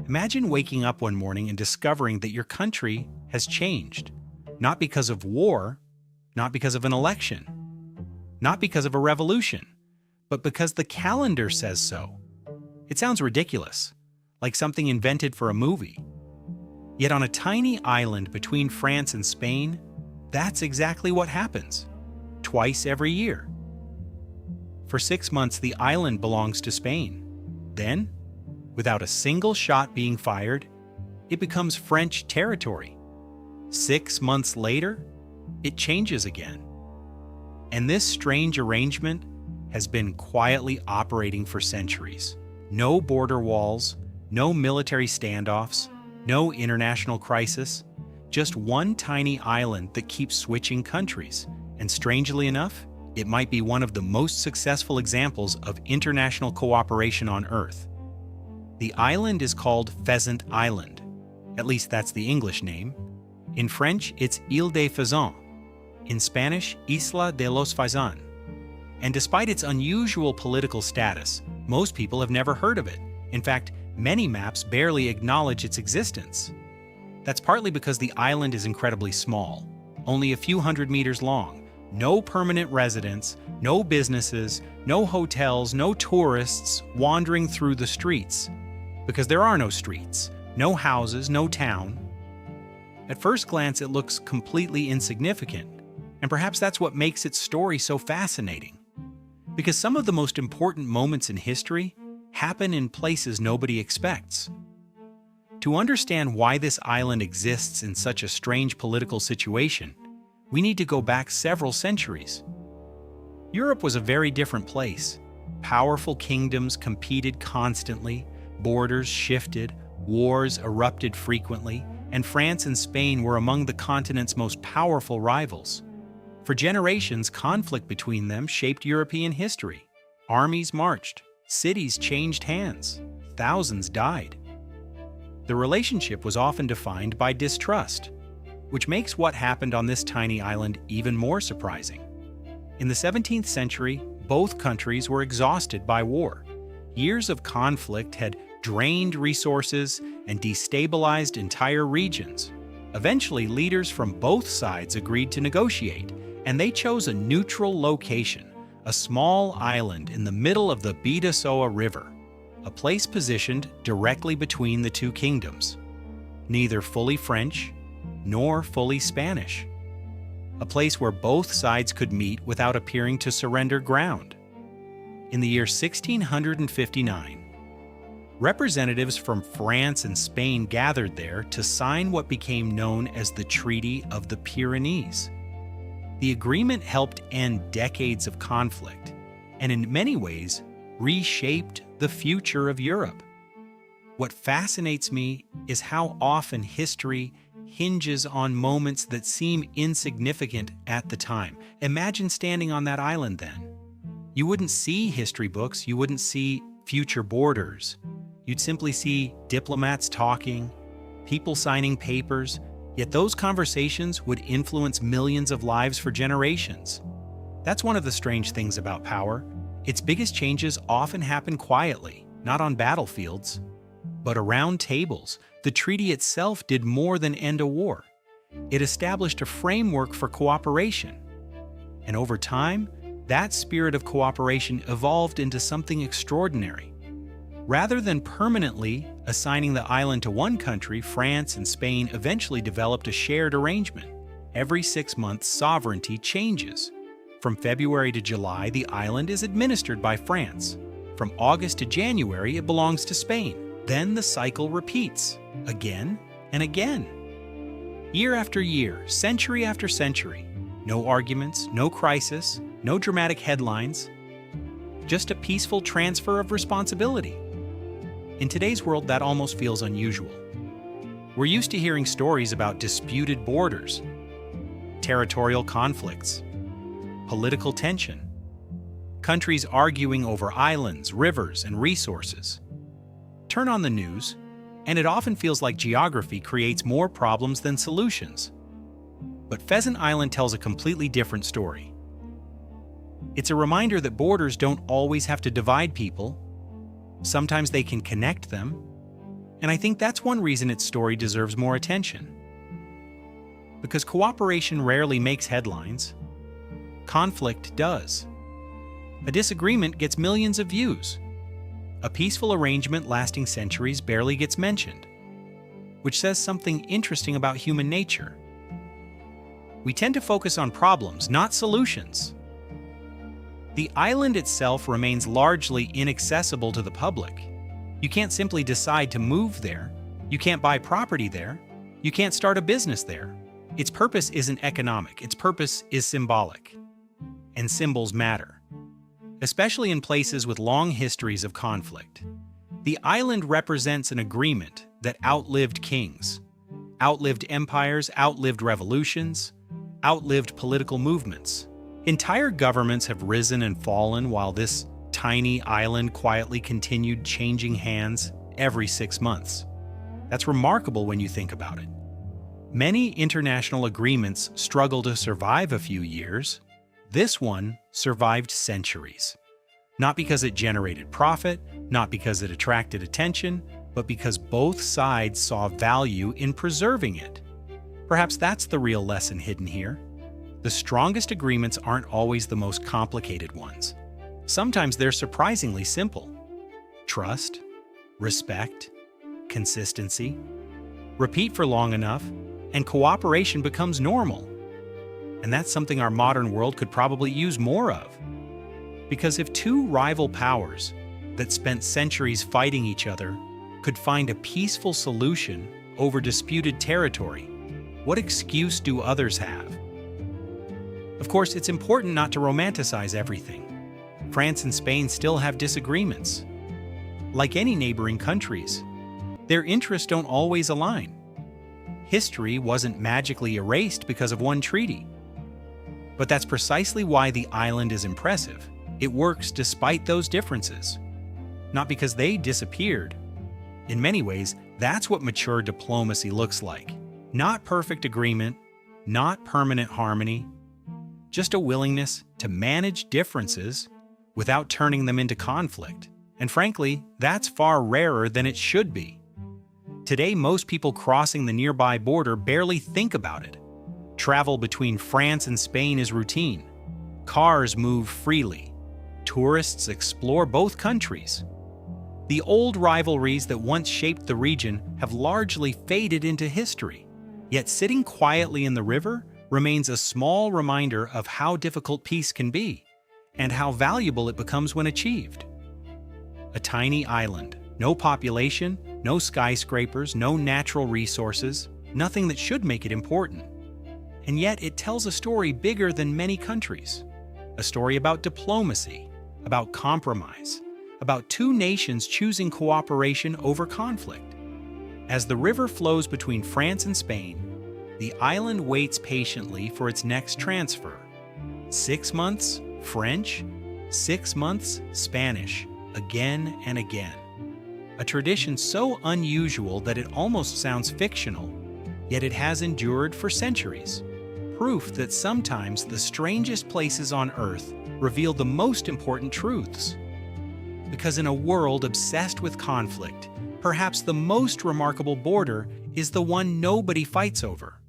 Imagine waking up one morning and discovering that your country has changed. Not because of war, not because of an election, not because of a revolution, but because the calendar says so. It sounds ridiculous, like something invented for a movie. Yet on a tiny island between France and Spain, that's exactly what happens, twice every year. For 6 months, the island belongs to Spain. Then, without a single shot being fired, it becomes French territory. 6 months later, it changes again. And this strange arrangement has been quietly operating for centuries. No border walls, no military standoffs, no international crisis, just one tiny island that keeps switching countries. And strangely enough, it might be one of the most successful examples of international cooperation on Earth. The island is called Pheasant Island. At least that's the English name. In French, it's Île des Faisans. In Spanish, Isla de los Faisans. And despite its unusual political status, most people have never heard of it. In fact, many maps barely acknowledge its existence. That's partly because the island is incredibly small, only a few hundred meters long, no permanent residents, no businesses, no hotels, no tourists wandering through the streets. Because there are no streets, no houses, no town. At first glance, it looks completely insignificant, and perhaps that's what makes its story so fascinating. Because some of the most important moments in history happen in places nobody expects. To understand why this island exists in such a strange political situation, we need to go back several centuries. Europe was a very different place. Powerful kingdoms competed constantly, borders shifted, wars erupted frequently, and France and Spain were among the continent's most powerful rivals. For generations, conflict between them shaped European history. Armies marched, cities changed hands, thousands died. The relationship was often defined by distrust, which makes what happened on this tiny island even more surprising. In the 17th century, both countries were exhausted by war. Years of conflict had drained resources and destabilized entire regions. Eventually, leaders from both sides agreed to negotiate, and they chose a neutral location, a small island in the middle of the Bidasoa River, a place positioned directly between the two kingdoms, neither fully French nor fully Spanish. A place where both sides could meet without appearing to surrender ground. In the year 1659, representatives from France and Spain gathered there to sign what became known as the Treaty of the Pyrenees. The agreement helped end decades of conflict, and in many ways, reshaped the future of Europe. What fascinates me is how often history hinges on moments that seem insignificant at the time. Imagine standing on that island then. You wouldn't see history books, you wouldn't see future borders. You'd simply see diplomats talking, people signing papers, yet those conversations would influence millions of lives for generations. That's one of the strange things about power. Its biggest changes often happen quietly, not on battlefields, but around tables. The treaty itself did more than end a war. It established a framework for cooperation. And over time, that spirit of cooperation evolved into something extraordinary. Rather than permanently assigning the island to one country, France and Spain eventually developed a shared arrangement. Every 6 months, sovereignty changes. From February to July, the island is administered by France. From August to January, it belongs to Spain. Then the cycle repeats, again and again. Year after year, century after century. No arguments, no crisis, no dramatic headlines. Just a peaceful transfer of responsibility. In today's world, that almost feels unusual. We're used to hearing stories about disputed borders, territorial conflicts, political tension, countries arguing over islands, rivers, and resources. Turn on the news, and it often feels like geography creates more problems than solutions. But Pheasant Island tells a completely different story. It's a reminder that borders don't always have to divide people. Sometimes they can connect them. And I think that's one reason its story deserves more attention. Because cooperation rarely makes headlines, conflict does. A disagreement gets millions of views. A peaceful arrangement lasting centuries barely gets mentioned, which says something interesting about human nature. We tend to focus on problems, not solutions. The island itself remains largely inaccessible to the public. You can't simply decide to move there. You can't buy property there. You can't start a business there. Its purpose isn't economic. Its purpose is symbolic. And symbols matter, especially in places with long histories of conflict. The island represents an agreement that outlived kings, outlived empires, outlived revolutions, outlived political movements. Entire governments have risen and fallen while this tiny island quietly continued changing hands every 6 months. That's remarkable when you think about it. Many international agreements struggle to survive a few years. This one survived centuries. Not because it generated profit, not because it attracted attention, but because both sides saw value in preserving it. Perhaps that's the real lesson hidden here. The strongest agreements aren't always the most complicated ones. Sometimes they're surprisingly simple. Trust, respect, consistency. Repeat for long enough, and cooperation becomes normal. And that's something our modern world could probably use more of. Because if two rival powers that spent centuries fighting each other could find a peaceful solution over disputed territory, what excuse do others have? Of course, it's important not to romanticize everything. France and Spain still have disagreements. Like any neighboring countries, their interests don't always align. History wasn't magically erased because of one treaty. But that's precisely why the island is impressive. It works despite those differences, not because they disappeared. In many ways, that's what mature diplomacy looks like. Not perfect agreement, not permanent harmony, just a willingness to manage differences without turning them into conflict. And frankly, that's far rarer than it should be. Today, most people crossing the nearby border barely think about it. Travel between France and Spain is routine. Cars move freely. Tourists explore both countries. The old rivalries that once shaped the region have largely faded into history. Yet sitting quietly in the river remains a small reminder of how difficult peace can be, and how valuable it becomes when achieved. A tiny island, no population, no skyscrapers, no natural resources, nothing that should make it important. And yet it tells a story bigger than many countries. A story about diplomacy, about compromise, about two nations choosing cooperation over conflict. As the river flows between France and Spain, the island waits patiently for its next transfer. 6 months, French, 6 months, Spanish, again and again. A tradition so unusual that it almost sounds fictional, yet it has endured for centuries. Proof that sometimes the strangest places on Earth reveal the most important truths. Because in a world obsessed with conflict, perhaps the most remarkable border is the one nobody fights over.